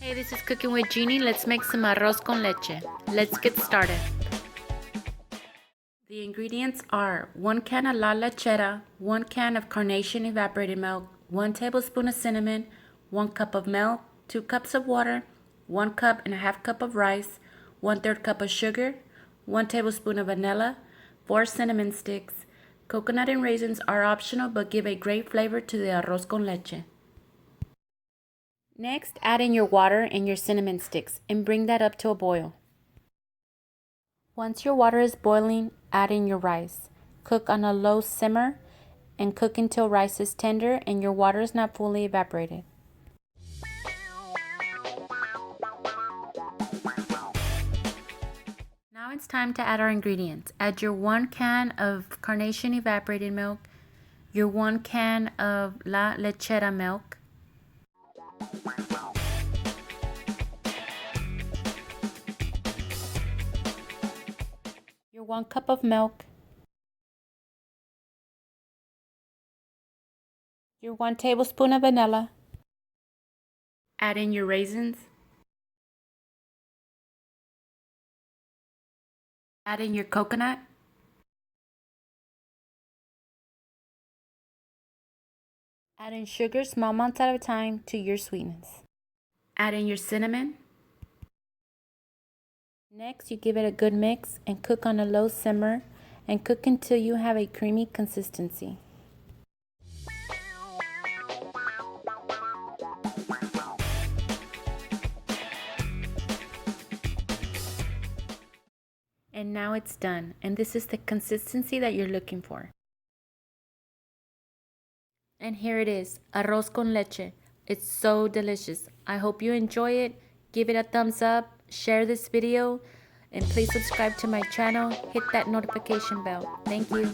Hey, this is Cooking with Jeannie. Let's make some arroz con leche. Let's get started. The ingredients are 1 can of la lechera, 1 can of carnation evaporated milk, 1 tablespoon of cinnamon, 1 cup of milk, 2 cups of water, 1 cup and a half cup of rice, 1/3 cup of sugar, 1 tablespoon of vanilla, 4 cinnamon sticks. Coconut and raisins are optional but give a great flavor to the arroz con leche. Next, add in your water and your cinnamon sticks and bring that up to a boil. Once your water is boiling, add in your rice. Cook on a low simmer and cook until rice is tender and your water is not fully evaporated. Now it's time to add our ingredients. Add your 1 can of carnation evaporated milk, your 1 can of la lechera milk, your 1 cup of milk, your 1 tablespoon of vanilla, add in your raisins, add in your coconut, add in sugar small amounts at a time to your sweetness. Add in your cinnamon. Next, you give it a good mix and cook on a low simmer and cook until you have a creamy consistency. And now it's done, and this is the consistency that you're looking for. And here it is, arroz con leche. It's so delicious. I hope you enjoy it. Give it a thumbs up, share this video, and please subscribe to my channel. Hit that notification bell. Thank you.